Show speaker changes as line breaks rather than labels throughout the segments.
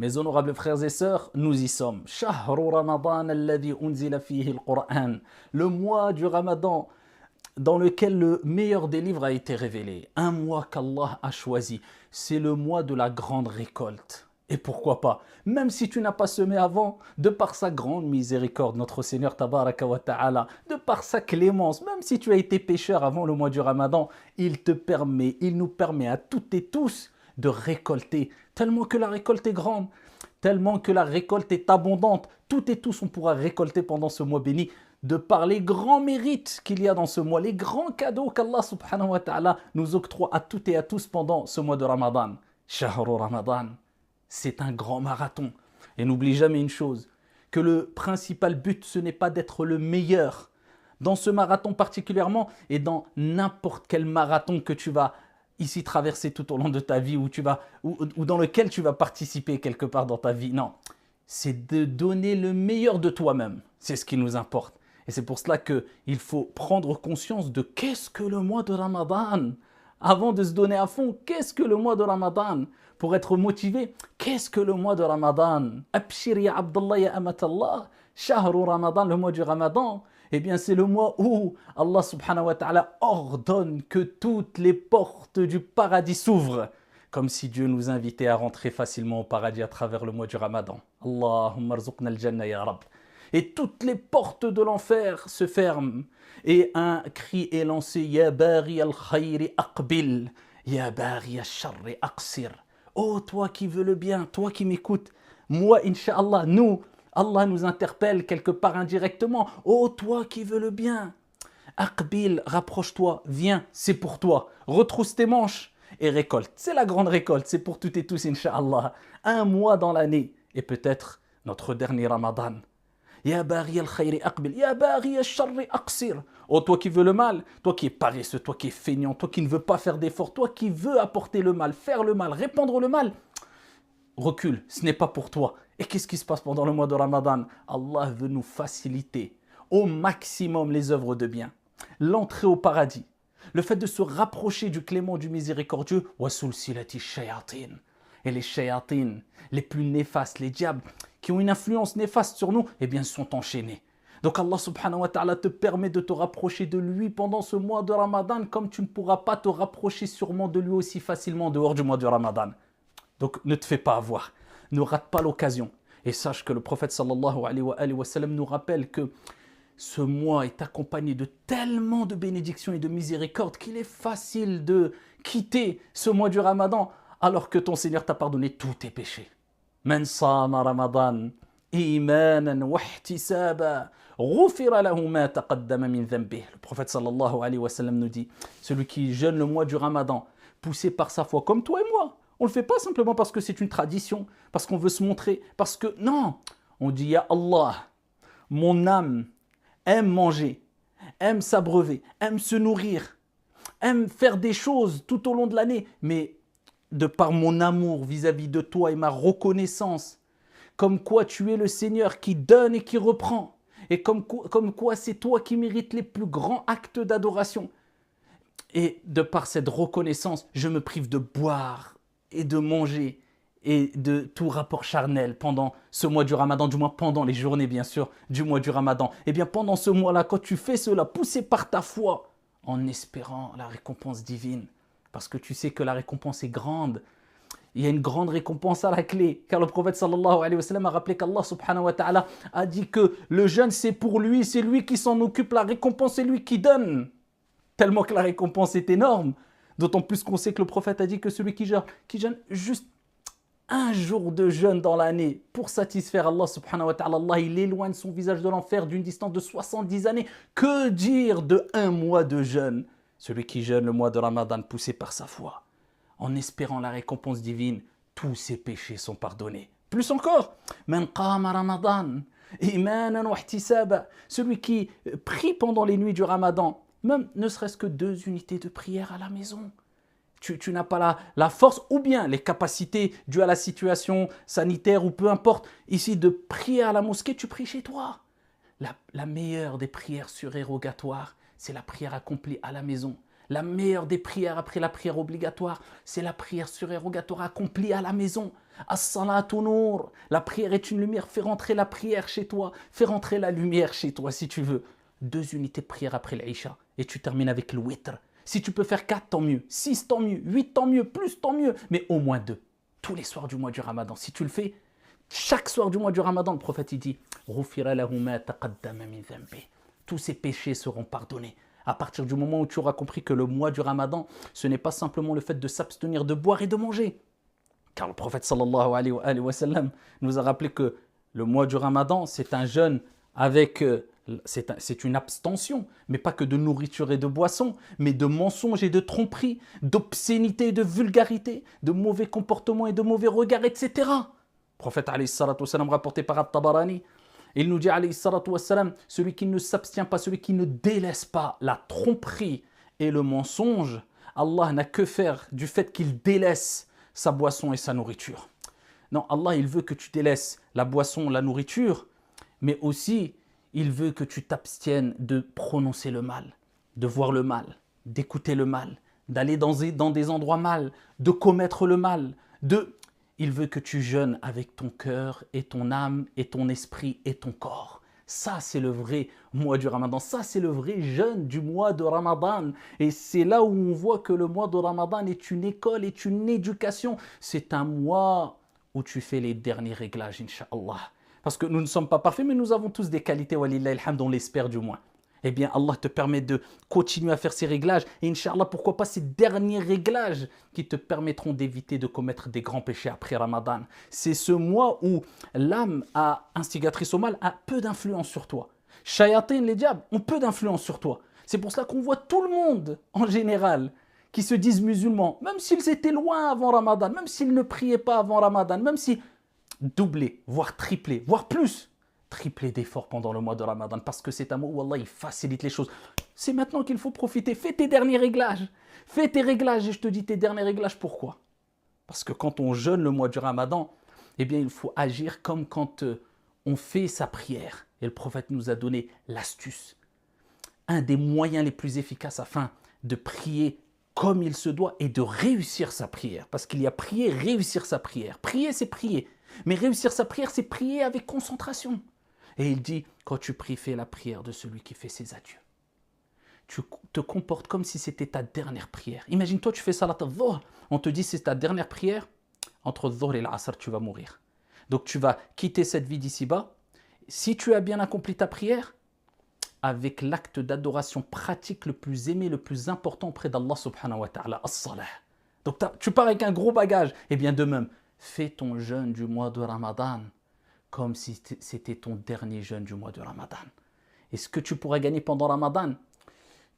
Mes honorables frères et sœurs, nous y sommes. Shahru Ramadan alladhi unzila fihi al-Qur'an. Le mois du Ramadan dans lequel le meilleur des livres a été révélé. Un mois qu'Allah a choisi. C'est le mois de la grande récolte. Et pourquoi pas, même si tu n'as pas semé avant, de par sa grande miséricorde, notre Seigneur Tabaraka wa Ta'ala, de par sa clémence, même si tu as été pécheur avant le mois du Ramadan, il nous permet à toutes et tous de récolter, tellement que la récolte est grande, tellement que la récolte est abondante. Toutes et tous on pourra récolter pendant ce mois béni, de par les grands mérites qu'il y a dans ce mois, les grands cadeaux qu'Allah subhanahu wa ta'ala nous octroie à toutes et à tous pendant ce mois de Ramadan. Shahru Ramadan, c'est un grand marathon. Et n'oublie jamais une chose, que le principal but, ce n'est pas d'être le meilleur dans ce marathon particulièrement et dans n'importe quel marathon que tu vas ici traverser tout au long de ta vie ou dans lequel tu vas participer quelque part dans ta vie. Non, c'est de donner le meilleur de toi-même. C'est ce qui nous importe. Et c'est pour cela qu'il faut prendre conscience de qu'est-ce que le mois de Ramadan. Avant de se donner à fond, qu'est-ce que le mois de Ramadan? Pour être motivé, qu'est-ce que le mois de Ramadan? Abshir ya Abdallah ya Amatallah, Shahru Ramadan, le mois du Ramadan. Eh bien, c'est le mois où Allah subhanahu wa ta'ala ordonne que toutes les portes du paradis s'ouvrent. Comme si Dieu nous invitait à rentrer facilement au paradis à travers le mois du Ramadan. Allahumma rzuqna al-jannah ya Rab. Et toutes les portes de l'enfer se ferment. Et un cri est lancé, Ya bari al-khayri aqbil, Ya bari al-sharri aqsir. Oh, toi qui veux le bien, toi qui m'écoutes, moi, Inch'Allah, Allah nous interpelle quelque part indirectement. Oh, toi qui veux le bien, Aqbil, rapproche-toi, viens, c'est pour toi. Retrousse tes manches et récolte. C'est la grande récolte, c'est pour toutes et tous, Inch'Allah. Un mois dans l'année et peut-être notre dernier Ramadan. Ya bari al-khayri aqbil, ya bari al-sharri aqsir. Oh, toi qui veux le mal, toi qui es paresseux, toi qui es feignant, toi qui ne veux pas faire d'efforts, toi qui veux apporter le mal, faire le mal, répandre le mal, recule, ce n'est pas pour toi. Et qu'est-ce qui se passe pendant le mois de Ramadan? Allah veut nous faciliter au maximum les œuvres de bien, l'entrée au paradis, le fait de se rapprocher du clément, du miséricordieux, wasul silati shayatin. Et les shayatin, les plus néfastes, les diables, qui ont une influence néfaste sur nous, eh bien, sont enchaînés. Donc Allah subhanahu wa ta'ala te permet de te rapprocher de lui pendant ce mois de Ramadan, comme tu ne pourras pas te rapprocher sûrement de lui aussi facilement en dehors du mois de Ramadan. Donc ne te fais pas avoir, ne rate pas l'occasion. Et sache que le prophète sallallahu alayhi wa sallam nous rappelle que ce mois est accompagné de tellement de bénédictions et de miséricorde qu'il est facile de quitter ce mois du Ramadan alors que ton Seigneur t'a pardonné tous tes péchés. Man sama Ramadan imanan wa ihtisaba ghufira lahu ma taqaddama min dhanbih. Le prophète sallallahu alayhi wa sallam nous dit, celui qui jeûne le mois du Ramadan, poussé par sa foi comme toi et moi. On ne le fait pas simplement parce que c'est une tradition, parce qu'on veut se montrer, parce que non, on dit ya Allah, mon âme aime manger, aime s'abreuver, aime se nourrir, aime faire des choses tout au long de l'année, mais de par mon amour vis-à-vis de toi et ma reconnaissance, comme quoi tu es le Seigneur qui donne et qui reprend, et comme quoi c'est toi qui mérites les plus grands actes d'adoration. Et de par cette reconnaissance, je me prive de boire et de manger et de tout rapport charnel pendant ce mois du Ramadan, du moins pendant les journées bien sûr du mois du Ramadan. Et bien pendant ce mois-là, quand tu fais cela, poussé par ta foi, en espérant la récompense divine, parce que tu sais que la récompense est grande, il y a une grande récompense à la clé, car le prophète sallallahu alayhi wa sallam a rappelé qu'Allah subhanahu wa ta'ala a dit que le jeûne c'est pour lui, c'est lui qui s'en occupe, la récompense c'est lui qui donne, tellement que la récompense est énorme. D'autant plus qu'on sait que le prophète a dit que celui qui jeûne juste un jour de jeûne dans l'année pour satisfaire Allah subhanahu wa ta'ala, Allah il éloigne son visage de l'enfer d'une distance de 70 années. Que dire de un mois de jeûne? Celui qui jeûne le mois de Ramadan poussé par sa foi, en espérant la récompense divine, tous ses péchés sont pardonnés. Plus encore, man qama Ramadan imanan wa ihtisaba, celui qui prie pendant les nuits du Ramadan, même ne serait-ce que 2 unités de prière à la maison. Tu n'as pas la force ou bien les capacités dues à la situation sanitaire ou peu importe, ici de prier à la mosquée, tu pries chez toi. La meilleure des prières surérogatoires, c'est la prière accomplie à la maison. La meilleure des prières après la prière obligatoire, c'est la prière surérogatoire accomplie à la maison. As-salatu nour. La prière est une lumière. Fais rentrer la prière chez toi. Fais rentrer la lumière chez toi si tu veux. 2 unités de prière après l'Aïcha. Et tu termines avec le witr. Si tu peux faire 4, tant mieux. 6, tant mieux. 8, tant mieux. Plus, tant mieux. Mais au moins 2. Tous les soirs du mois du Ramadan. Si tu le fais, chaque soir du mois du Ramadan, le prophète il dit tous ces péchés seront pardonnés. À partir du moment où tu auras compris que le mois du Ramadan, ce n'est pas simplement le fait de s'abstenir de boire et de manger. Car le prophète sallallahu alayhi wa sallam nous a rappelé que le mois du Ramadan, c'est un jeûne avec... c'est une abstention, mais pas que de nourriture et de boissons, mais de mensonges et de tromperies, d'obscénité et de vulgarité, de mauvais comportements et de mauvais regards, etc. Le prophète alayhi salatu wassalam, rapporté par At-Tabarani, il nous dit alayhi salatu wassalam, celui qui ne s'abstient pas, celui qui ne délaisse pas la tromperie et le mensonge, Allah n'a que faire du fait qu'il délaisse sa boisson et sa nourriture. Non, Allah, il veut que tu délaisses la boisson, la nourriture, mais aussi, il veut que tu t'abstiennes de prononcer le mal, de voir le mal, d'écouter le mal, d'aller dans des endroits mal, de commettre le mal, Il veut que tu jeûnes avec ton cœur et ton âme et ton esprit et ton corps. Ça, c'est le vrai mois du Ramadan. Ça, c'est le vrai jeûne du mois de Ramadan. Et c'est là où on voit que le mois de Ramadan est une école, est une éducation. C'est un mois où tu fais les derniers réglages, Inch'Allah. Parce que nous ne sommes pas parfaits, mais nous avons tous des qualités, walillahi alhamd, on l'espère du moins. Eh bien, Allah te permet de continuer à faire ces réglages. Et Inch'Allah, pourquoi pas ces derniers réglages qui te permettront d'éviter de commettre des grands péchés après Ramadan. C'est ce mois où l'âme instigatrice au mal a peu d'influence sur toi. Shayatin, les diables, ont peu d'influence sur toi. C'est pour cela qu'on voit tout le monde, en général, qui se disent musulmans, même s'ils étaient loin avant Ramadan, même s'ils ne priaient pas avant Ramadan, même si doubler, voire tripler, voire plus, tripler d'efforts pendant le mois de Ramadan, parce que c'est un mois où Allah il facilite les choses. C'est maintenant qu'il faut profiter. Fais tes derniers réglages. Fais tes réglages. Et je te dis tes derniers réglages, pourquoi? Parce que quand on jeûne le mois du Ramadan, eh bien il faut agir comme quand on fait sa prière. Et le prophète nous a donné l'astuce. Un des moyens les plus efficaces afin de prier comme il se doit et de réussir sa prière. Parce qu'il y a prier, réussir sa prière. Prier, c'est prier. Mais réussir sa prière, c'est prier avec concentration. Et il dit, quand tu pries, fais la prière de celui qui fait ses adieux. Tu te comportes comme si c'était ta dernière prière. Imagine-toi, tu fais salat al-dhuhr, on te dit c'est ta dernière prière, entre dhuhr et l'asr, tu vas mourir. Donc tu vas quitter cette vie d'ici-bas. Si tu as bien accompli ta prière, avec l'acte d'adoration pratique le plus aimé, le plus important auprès d'Allah subhanahu wa ta'ala, as-salah. Donc tu pars avec un gros bagage. Et bien de même, fais ton jeûne du mois de Ramadan comme si c'était ton dernier jeûne du mois de Ramadan. Et ce que tu pourras gagner pendant Ramadan,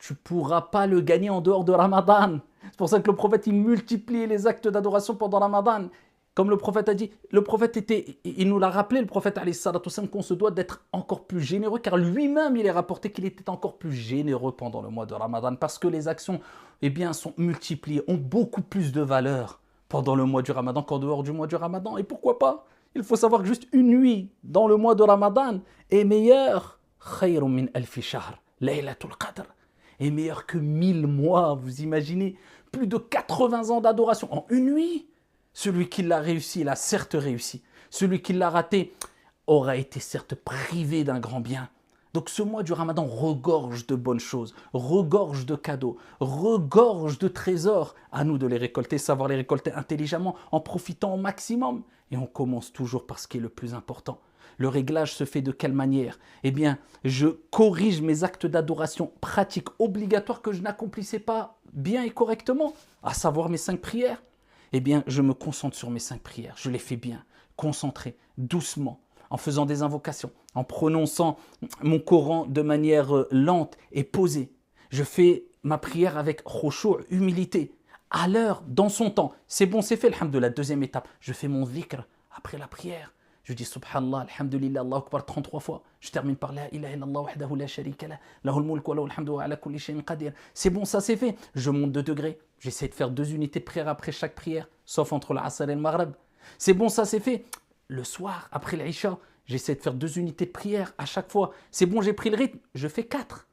tu ne pourras pas le gagner en dehors de Ramadan. C'est pour ça que le prophète, il multiplie les actes d'adoration pendant Ramadan. Comme le prophète a dit, il nous l'a rappelé, le prophète alayhi salatu wassalam, qu'on se doit d'être encore plus généreux, car lui-même, il est rapporté qu'il était encore plus généreux pendant le mois de Ramadan, parce que les actions, eh bien, sont multipliées, ont beaucoup plus de valeur pendant le mois du Ramadan qu'en dehors du mois du Ramadan. Et pourquoi pas? Il faut savoir que juste une nuit dans le mois de Ramadan est meilleure, khayrun min alfi shahr, laylatul qadr, est meilleure que 1000 mois. Vous imaginez, plus de 80 ans d'adoration en une nuit. Celui qui l'a réussi, il a certes réussi. Celui qui l'a raté aura été certes privé d'un grand bien. Donc ce mois du Ramadan regorge de bonnes choses, regorge de cadeaux, regorge de trésors. À nous de les récolter, savoir les récolter intelligemment, en profitant au maximum. Et on commence toujours par ce qui est le plus important. Le réglage se fait de quelle manière? Eh bien, je corrige mes actes d'adoration pratiques obligatoires que je n'accomplissais pas bien et correctement, à savoir mes 5 prières. Eh bien, je me concentre sur mes 5 prières. Je les fais bien, concentré, doucement, en faisant des invocations, en prononçant mon Coran de manière lente et posée. Je fais ma prière avec khushu', humilité, à l'heure, dans son temps. C'est bon, c'est fait, alhamdoulilah. Deuxième étape, je fais mon dhikr après la prière. Je dis subhanallah, alhamdulillah, Allahu akbar 33 fois. Je termine par la ilaha illallah wahdahu la sharika lah, lahul mulk wa lahul hamdu wa ala kulli shay'in qadir. C'est bon, ça c'est fait. Je monte de degrés. J'essaie de faire 2 unités de prière après chaque prière, sauf entre l'asr et le maghrib. C'est bon, ça c'est fait. Le soir, après l'isha, j'essaie de faire 2 unités de prière à chaque fois. C'est bon, j'ai pris le rythme, je fais 4.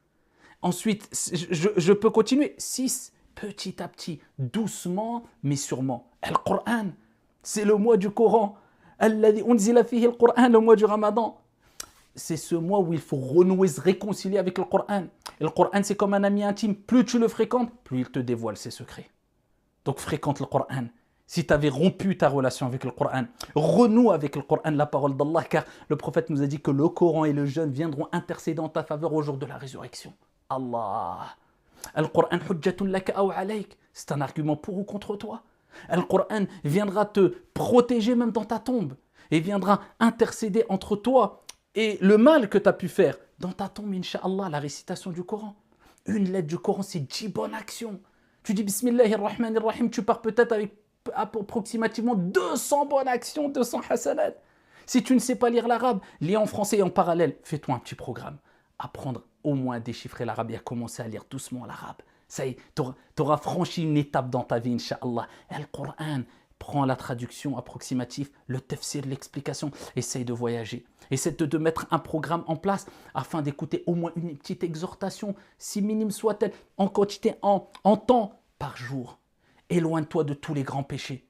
Ensuite, je peux continuer. 6, petit à petit, doucement, mais sûrement. Le Coran, C'est le mois du Coran. Alladhi unzila fihi al-Qur'an, le mois du Ramadan. C'est ce mois où il faut renouer, se réconcilier avec le Coran. Et le Coran, c'est comme un ami intime. Plus tu le fréquentes, plus il te dévoile ses secrets. Donc fréquente le Coran. Si tu avais rompu ta relation avec le Coran, renoue avec le Coran, la parole d'Allah, car le prophète nous a dit que le Coran et le jeûne viendront intercéder en ta faveur au jour de la résurrection. Allah. Al-Qur'an hujjatun laka aw alayk. C'est un argument pour ou contre toi. Al-Qur'an viendra te protéger même dans ta tombe et viendra intercéder entre toi et le mal que tu as pu faire dans ta tombe, incha'Allah, la récitation du Coran. Une lettre du Coran, c'est 10 bonnes actions. Tu dis Bismillahirrahmanirrahim, tu pars peut-être avec approximativement 200 bonnes actions, 200 hasanat. Si tu ne sais pas lire l'arabe, lis en français et en parallèle. Fais-toi un petit programme. Apprendre au moins à déchiffrer l'arabe et à commencer à lire doucement l'arabe. Ça y est, tu auras franchi une étape dans ta vie, incha'Allah. Et le Coran, prends la traduction approximative, le tafsir, l'explication. Essaye de voyager. Essaye de mettre un programme en place afin d'écouter au moins une petite exhortation, si minime soit-elle, en quantité, en temps par jour. Éloigne-toi de tous les grands péchés.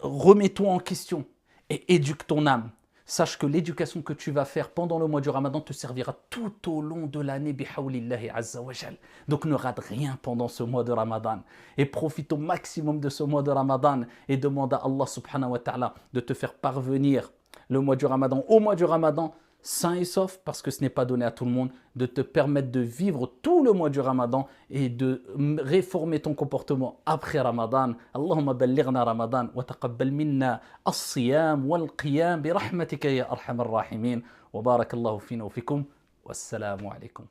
Remets-toi en question et éduque ton âme. Sache que l'éducation que tu vas faire pendant le mois du Ramadan te servira tout au long de l'année, bihawlillahi azza wa jal. Donc ne rate rien pendant ce mois de Ramadan. Et profite au maximum de ce mois de Ramadan et demande à Allah subhanahu wa ta'ala de te faire parvenir le mois du Ramadan au mois du Ramadan, sain et sauf, parce que ce n'est pas donné à tout le monde, de te permettre de vivre tout le mois du Ramadan et de réformer ton comportement après Ramadan. Allahumma ballighna Ramadan wa taqabbal minna as-siyam wal-qiyam bi rahmatika ya arhamar rahimin. Wa barakallahu fina wa fikum. Wassalamu alaikum.